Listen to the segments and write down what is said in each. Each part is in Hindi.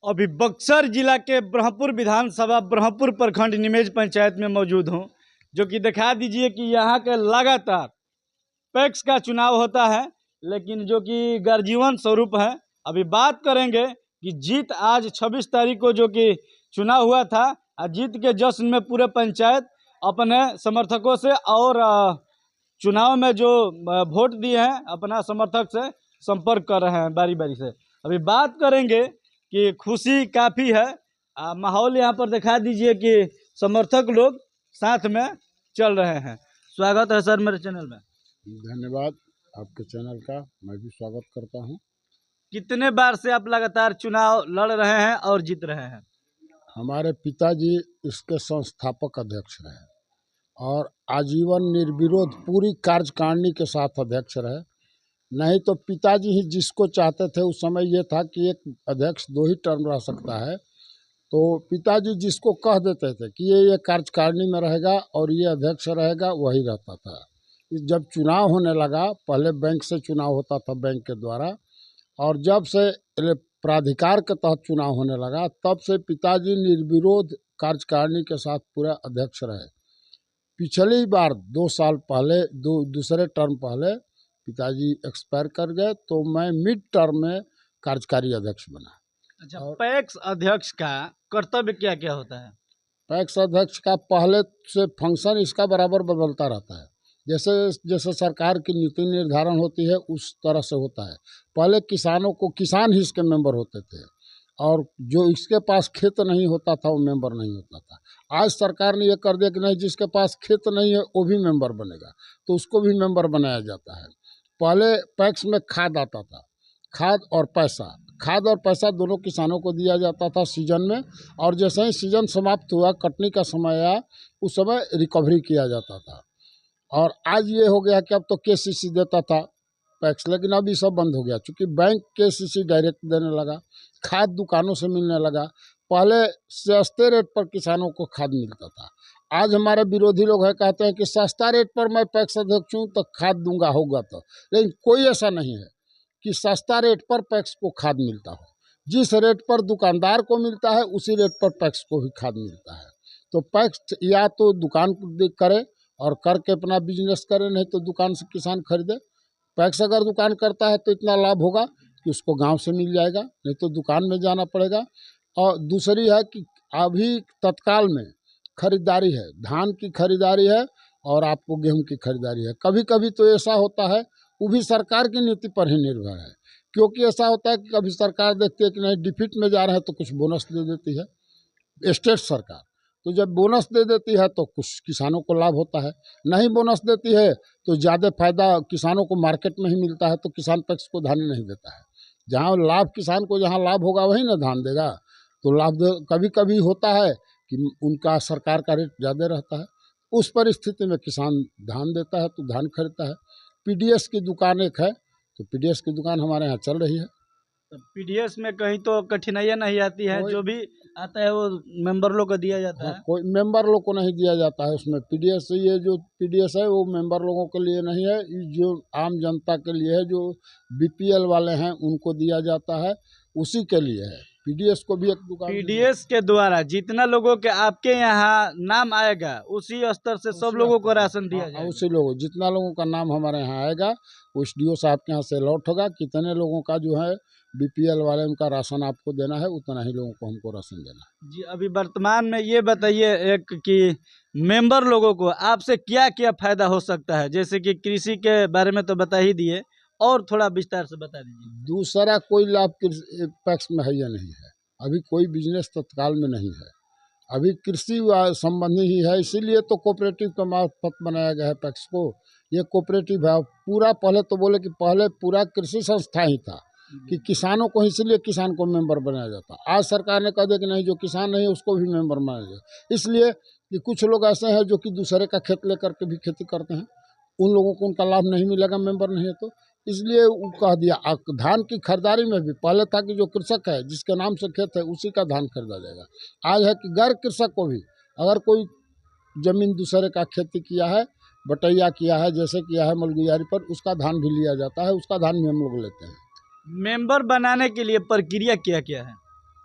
अभी बक्सर जिला के ब्रह्मपुर विधानसभा ब्रह्मपुर प्रखंड निमेज पंचायत में मौजूद हूँ, जो कि दिखा दीजिए कि यहाँ के लगातार पैक्स का चुनाव होता है, लेकिन जो कि गर्जीवन स्वरूप है। अभी बात करेंगे कि जीत आज 26 तारीख को जो कि चुनाव हुआ था, जीत के जश्न में पूरे पंचायत अपने समर्थकों से और चुनाव में जो वोट दिए हैं अपना समर्थक से संपर्क कर रहे हैं बारी बारी से। अभी बात करेंगे कि खुशी काफ़ी है। माहौल यहाँ पर दिखा दीजिए कि समर्थक लोग साथ में चल रहे हैं। स्वागत है सर मेरे चैनल में। धन्यवाद आपके चैनल का, मैं भी स्वागत करता हूं। कितने बार से आप लगातार चुनाव लड़ रहे हैं और जीत रहे हैं? हमारे पिताजी इसके संस्थापक अध्यक्ष रहे और आजीवन निर्विरोध पूरी कार्यकारिणी के साथ अध्यक्ष रहे। नहीं तो पिताजी ही जिसको चाहते थे, उस समय ये था कि एक अध्यक्ष 2 ही टर्म रह सकता है, तो पिताजी जिसको कह देते थे कि ये कार्यकारिणी में रहेगा और ये अध्यक्ष रहेगा, वही रहता था। जब चुनाव होने लगा, पहले बैंक से चुनाव होता था बैंक के द्वारा, और जब से प्राधिकार के तहत चुनाव होने लगा, तब से पिताजी निर्विरोध कार्यकारिणी के साथ पूरा अध्यक्ष रहे। पिछली बार 2 साल पहले, दूसरे टर्म पहले पिताजी एक्सपायर कर गए, तो मैं मिड टर्म में कार्यकारी अध्यक्ष बना। अच्छा, पैक्स अध्यक्ष का कर्तव्य क्या क्या होता है? पैक्स अध्यक्ष का पहले से फंक्शन इसका बराबर बदलता रहता है। जैसे जैसे सरकार की नीति निर्धारण होती है, उस तरह से होता है। पहले किसानों को, किसान ही इसके मेंबर होते थे, और जो इसके पास खेत नहीं होता था वो मेंबर नहीं होता था। आज सरकार ने ये कर दिया कि नहीं, जिसके पास खेत नहीं है वो भी मेंबर बनेगा, तो उसको भी मेंबर बनाया जाता है। पहले पैक्स में खाद आता था, खाद और पैसा दोनों किसानों को दिया जाता था सीजन में, और जैसे ही सीजन समाप्त हुआ, कटनी का समय आया, उस समय रिकवरी किया जाता था। और आज ये हो गया कि अब तो केसीसी देता था पैक्स, लेकिन अब ये सब बंद हो गया, क्योंकि बैंक केसीसी डायरेक्ट देने लगा, खाद दुकानों से मिलने लगा। पहले सस्ते रेट पर किसानों को खाद मिलता था। आज हमारे विरोधी लोग है, कहते हैं कि सस्ता रेट पर मैं पैक्स अध्यक्ष हूँ तो खाद दूंगा, होगा तो, लेकिन कोई ऐसा नहीं है कि सस्ता रेट पर पैक्स को खाद मिलता हो। जिस रेट पर दुकानदार को मिलता है, उसी रेट पर पैक्स को भी खाद मिलता है। तो पैक्स या तो दुकान करे और करके अपना बिजनेस करे, नहीं तो दुकान से किसान खरीदे। पैक्स अगर दुकान करता है तो इतना लाभ होगा कि उसको गांव से मिल जाएगा, नहीं तो दुकान में जाना पड़ेगा। और दूसरी है कि अभी तत्काल में खरीदारी है, धान की खरीदारी है और आपको गेहूं की खरीदारी है। कभी कभी तो ऐसा होता है, वो भी सरकार की नीति पर ही निर्भर है, क्योंकि ऐसा होता है कि कभी सरकार देखती है कि नहीं डिफिट में जा रहे हैं, तो कुछ बोनस दे देती है स्टेट सरकार। तो जब बोनस दे देती है तो कुछ किसानों को लाभ होता है, नहीं बोनस देती है तो ज़्यादा फायदा किसानों को मार्केट में ही मिलता है, तो किसान पैक्स को धान नहीं देता है। जहाँ लाभ किसान को, जहाँ लाभ होगा वही ना धान देगा। तो लाभ कभी कभी होता है कि उनका सरकार का रेट ज़्यादा रहता है, उस परिस्थिति में किसान धान देता है तो धान खरीदता है। पीडीएस की दुकान एक है, तो पीडीएस की दुकान हमारे यहाँ चल रही है। तो पीडीएस में कहीं तो कठिनाइयाँ नहीं आती है? जो भी आता है वो मेंबर लोग को दिया जाता है? कोई मेंबर लोग को नहीं दिया जाता है उसमें। पीडीएस, ये जो पीडीएस है वो मेंबर लोगों के लिए नहीं है, जो आम जनता के लिए है, जो बीपीएल वाले हैं उनको दिया जाता है, उसी के लिए है। पीडीएस को भी एक दुकान, पीडीएस के द्वारा जितना लोगों के आपके यहाँ नाम आएगा, उसी स्तर से सब लोगों को राशन दिया जाएगा? उसी लोगों, जितना लोगों का नाम हमारे यहाँ आएगा, उस डीओ साहब के यहाँ से अलॉट होगा। कितने लोगों का जो है बीपीएल वाले, उनका राशन आपको देना है, उतना ही लोगों को हमको राशन देना है। जी, अभी वर्तमान में ये बताइए एक कि मेंबर लोगों को आपसे क्या क्या फायदा हो सकता है? जैसे कि कृषि के बारे में तो बता ही दिए, और थोड़ा विस्तार से बता दीजिए। दूसरा कोई लाभ पैक्स में है या नहीं है? अभी कोई बिजनेस तत्काल में नहीं है, अभी कृषि संबंधी ही है, इसीलिए तो कोऑपरेटिव के मार्फत बनाया गया है पैक्स को। ये कोऑपरेटिव है पूरा। पहले तो बोले कि पहले पूरा कृषि संस्था ही था कि किसानों को, इसीलिए किसान को मेंबर बनाया जाता। आज सरकार ने कह दिया कि नहीं, जो किसान नहीं है उसको भी मेंबर बनाया जाए, इसलिए कि कुछ लोग ऐसे हैं जो कि दूसरे का खेत लेकर के भी खेती करते हैं, उन लोगों को उनका लाभ नहीं मिलेगा मेंबर नहीं है तो, इसलिए वो कह दिया। धान की खरीदारी में भी पहले था कि जो कृषक है, जिसके नाम से खेत है, उसी का धान खरीदा जाएगा। आज है कि गैर कृषक को भी, अगर कोई जमीन दूसरे का खेती किया है, बटैया किया है, जैसे किया है मलगुजारी पर, उसका धान भी लिया जाता है, उसका धान भी हम लोग लेते हैं। मेंबर बनाने के लिए प्रक्रिया क्या क्या है?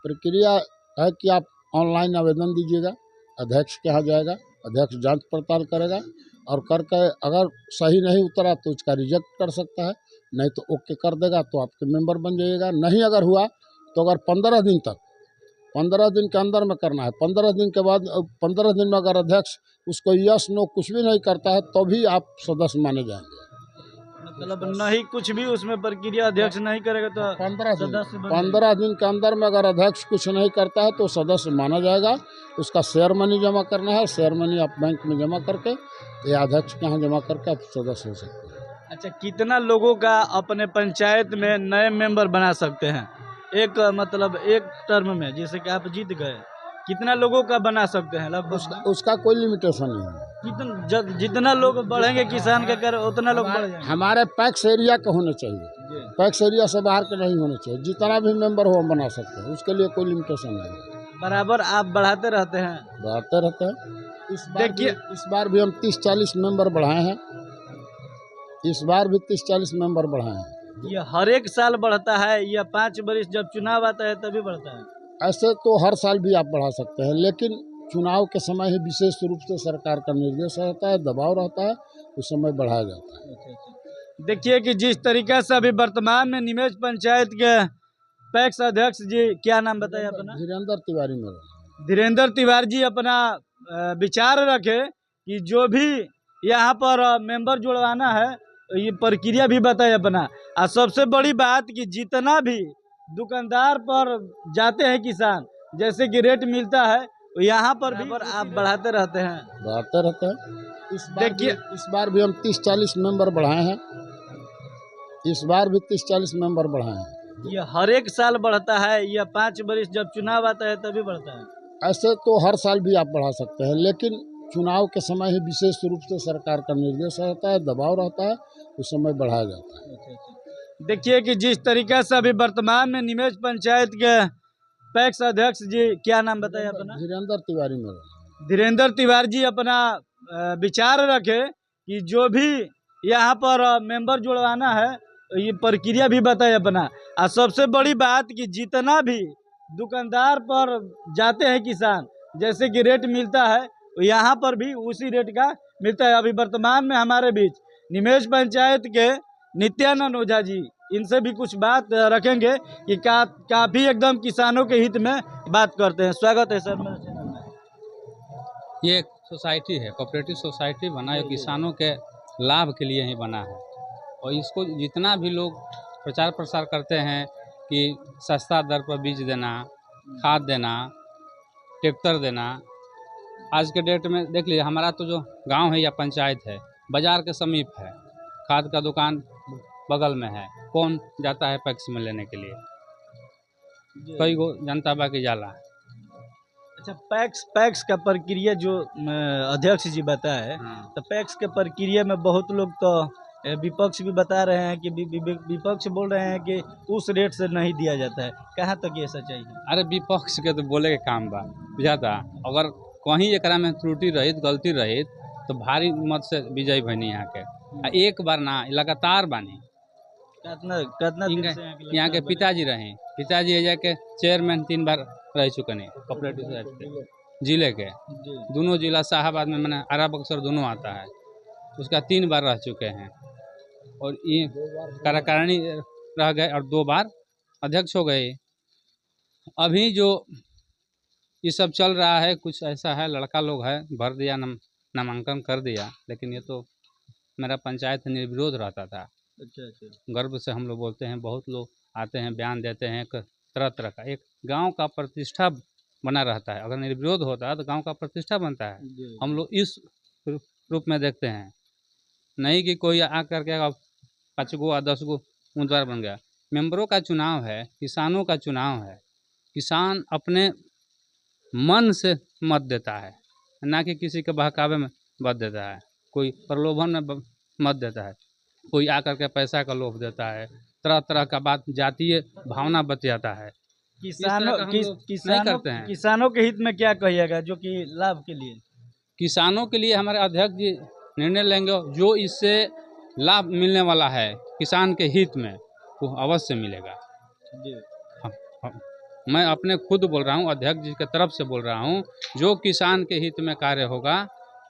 प्रक्रिया है कि आप ऑनलाइन आवेदन दीजिएगा, अध्यक्ष के यहाँ जाएगा, अध्यक्ष जांच पड़ताल करेगा और करके अगर सही नहीं उतरा तो उसका रिजेक्ट कर सकता है, नहीं तो ओके कर देगा तो आपके मेंबर बन जाइएगा। नहीं अगर हुआ तो अगर 15 दिन तक 15 दिन के अंदर में करना है, 15 दिन के बाद 15 दिन में अगर अध्यक्ष उसको यस नो कुछ भी नहीं करता है तो भी आप सदस्य माने जाएंगे। मतलब नहीं कुछ भी उसमें प्रक्रिया अध्यक्ष नहीं करेगा तो 15 दिन सदस्य बन 15 दिन के अंदर में अगर अध्यक्ष कुछ नहीं करता है तो सदस्य माना जाएगा। उसका शेयर मनी जमा करना है, शेयर मनी आप बैंक में जमा करके या अध्यक्ष के यहाँ जमा करके आप सदस्य हो सकते हैं। अच्छा, कितना लोगों का अपने पंचायत में नए मेंबर बना सकते हैं एक मतलब एक टर्म में, जैसे कि आप जीत गए, कितना लोगों का बना सकते हैं लगभग? उसका कोई लिमिटेशन नहीं है। जितना लोग बढ़ेंगे किसान के कर उतना लोग बढ़ जाएंगे। हमारे पैक्स एरिया के होने चाहिए, पैक्स एरिया से बाहर के नहीं होने चाहिए। जितना भी मेंबर हो हम बना सकते हैं, उसके लिए कोई लिमिटेशन नहीं है। बराबर आप बढ़ाते रहते हैं? बढ़ाते रहते हैं। देखिए इस बार भी हम 30-40 मेंबर बढ़ाए हैं। इस बार भी 30-40 मेंबर बढ़ाए हैं। ये हर एक साल बढ़ता है या 5 वर्ष जब चुनाव आता है तभी बढ़ता है? ऐसे तो हर साल भी आप बढ़ा सकते हैं, लेकिन चुनाव के समय ही विशेष रूप से सरकार का निर्देश रहता है, दबाव रहता है, उस समय बढ़ाया जाता है। देखिए कि जिस तरीके से अभी वर्तमान में निमेज पंचायत के पैक्स अध्यक्ष जी, क्या नाम बताया अपना? धीरेन्द्र तिवारी। धीरेन्द्र तिवारी जी अपना विचार रखे कि जो भी यहाँ पर मेंबर जुड़वाना है ये प्रक्रिया भी बताए अपना। और सबसे बड़ी बात कि जितना भी दुकानदार पर जाते हैं किसान, जैसे कि रेट मिलता है यहाँ पर भी आप बढ़ाते रहते हैं। देखिए इस बार भी हम 30-40 मेंबर बढ़ाए हैं। इस बार भी 30-40 मेंबर बढ़ाए हैं। ये हर एक साल बढ़ता है या 5 वर्ष जब चुनाव आता है तभी बढ़ता है? ऐसे तो हर साल भी आप बढ़ा सकते हैं, लेकिन चुनाव के समय ही विशेष रूप से सरकार का निर्देश रहता है, दबाव रहता है, उस समय बढ़ाया जाता है। देखिए कि जिस तरीके से अभी वर्तमान में निमेज पंचायत के पैक्स अध्यक्ष जी, क्या नाम बताया अपना? धीरेन्द्र तिवारी। धीरेन्द्र तिवारी जी अपना विचार रखे कि जो भी यहाँ पर मेंबर जुड़वाना है ये प्रक्रिया भी बताए अपना। और सबसे बड़ी बात कि जितना भी दुकानदार पर जाते हैं किसान, जैसे कि रेट मिलता है यहाँ पर भी उसी रेट का मिलता है। अभी वर्तमान में हमारे बीच निमेज पंचायत के नित्यानंद ओझा जी, इनसे भी कुछ बात रखेंगे कि काफ़ी एकदम किसानों के हित में बात करते हैं। स्वागत है सर मेरे चैनल में। ये एक सोसाइटी है, कोऑपरेटिव सोसाइटी बना है, किसानों के लाभ के लिए ही बना है। और इसको जितना भी लोग प्रचार प्रसार करते हैं कि सस्ता दर पर बीज देना, खाद देना, ट्रैक्टर देना, आज के डेट में देख लीजिए हमारा तो जो गांव है या पंचायत है बाज़ार के समीप है, खाद का दुकान बगल में है, कौन जाता है पैक्स में लेने के लिए? कई गो जनता बाकी जाला। अच्छा, पैक्स का प्रक्रिया जो अध्यक्ष जी बताए, तो पैक्स के प्रक्रिया में बहुत लोग तो विपक्ष भी बता रहे हैं कि विपक्ष बोल रहे हैं कि उस रेट से नहीं दिया जाता है, कहाँ तक ये सच्चाई है? अरे विपक्ष के तो बोले के काम बा, बुझाता। अगर कहीं एकरा में त्रुटि रहित, गलती रहित तो भारी मत से विजयी बनी यहाँ के। एक बार ना, लगातार बानी। कितना दिन से यहाँ के पिताजी रहे, पिताजी एजा के चेयरमैन 3 बार रह चुके हैं कोऑपरेटिव सोसाइटी जिले के। दोनों जिला शाहाबाद में मैंने आरा बक्सर दोनों आता है, उसका 3 बार रह चुके हैं। और ये कार्यकारिणी रह गए और 2 बार अध्यक्ष हो गए। अभी जो ये सब चल रहा है कुछ ऐसा है, लड़का लोग है भर दिया, नामांकन कर दिया, लेकिन ये तो मेरा पंचायत निर्विरोध रहता था। अच्छा। गर्व से हम लोग बोलते हैं, बहुत लोग आते हैं बयान देते हैं, तरह तरह का एक गांव का प्रतिष्ठा बना रहता है। अगर निर्विरोध होता है तो गांव का प्रतिष्ठा बनता है। हम लोग इस रूप में देखते हैं, नहीं कि कोई आ करके 5 गो या 10 गो उम्मीदवार बन गया। मेंबरों का चुनाव है, किसानों का चुनाव है। किसान अपने मन से मत देता है, ना कि किसी के बहकावे में मत देता है, कोई प्रलोभन में मत देता है, कोई आकर के पैसा का लोभ देता है, तरह तरह का बात, जातीय भावना बतियाता है। किसानों नहीं करते हैं। किसानों के हित में क्या कहिएगा जो कि लाभ के लिए? किसानों के लिए हमारे अध्यक्ष जी निर्णय लेंगे, जो इससे लाभ मिलने वाला है किसान के हित में वो अवश्य मिलेगा। मैं अपने खुद बोल रहा हूँ, अध्यक्ष जी की तरफ से बोल रहा हूँ, जो किसान के हित में कार्य होगा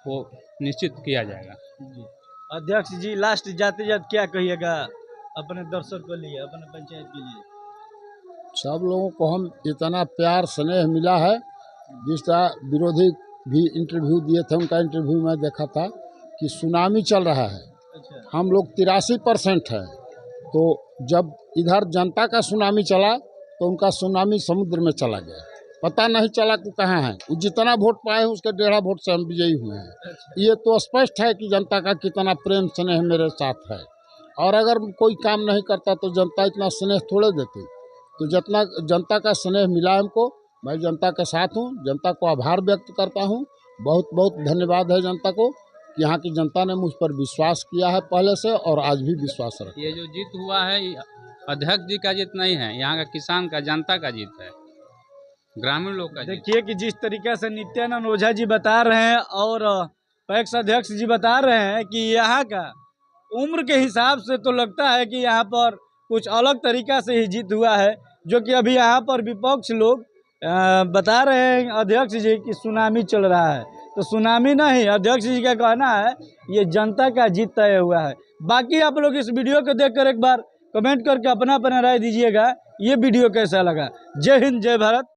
वो निश्चित किया जाएगा। जी अध्यक्ष जी, लास्ट जाते जाते क्या कहिएगा अपने दर्शक के लिए, अपने पंचायत के लिए? सब लोगों को हम इतना प्यार स्नेह मिला है। जिस तरह विरोधी भी इंटरव्यू दिए थे, उनका इंटरव्यू मैं देखा था कि सुनामी चल रहा है। अच्छा, हम लोग 83% है, तो जब इधर जनता का सुनामी चला तो उनका सुनामी समुद्र में चला गया, पता नहीं चला कि कहाँ है। वो जितना वोट पाए हैं उसके 1.5 वोट से हम विजयी हुए हैं। ये तो स्पष्ट है कि जनता का कितना प्रेम स्नेह मेरे साथ है। और अगर कोई काम नहीं करता तो जनता इतना स्नेह थोड़े देती। तो जितना जनता का स्नेह मिला हमको, मैं जनता के साथ हूँ, जनता को आभार व्यक्त करता हूँ। बहुत बहुत धन्यवाद है जनता को कि यहाँ की जनता ने मुझ पर विश्वास किया है पहले से और आज भी विश्वास रखा। ये जो जीत हुआ है ये अध्यक्ष जी का जीत नहीं है, यहाँ का किसान का, जनता का जीत है, ग्रामीण लोग का जीत। देखिए कि जिस तरीके से नित्यानंद ओझा जी बता रहे हैं और पैक्स अध्यक्ष जी बता रहे हैं कि यहाँ का उम्र के हिसाब से तो लगता है कि यहाँ पर कुछ अलग तरीका से ही जीत हुआ है, जो कि अभी यहाँ पर विपक्ष लोग बता रहे हैं अध्यक्ष जी कि सुनामी चल रहा है। तो सुनामी नहीं, अध्यक्ष जी का कहना है ये जनता का जीत तय हुआ है। बाकी आप लोग इस वीडियो को देखकर एक बार कमेंट करके अपना राय दीजिएगा, ये वीडियो कैसा लगा। जय हिंद, जय भारत।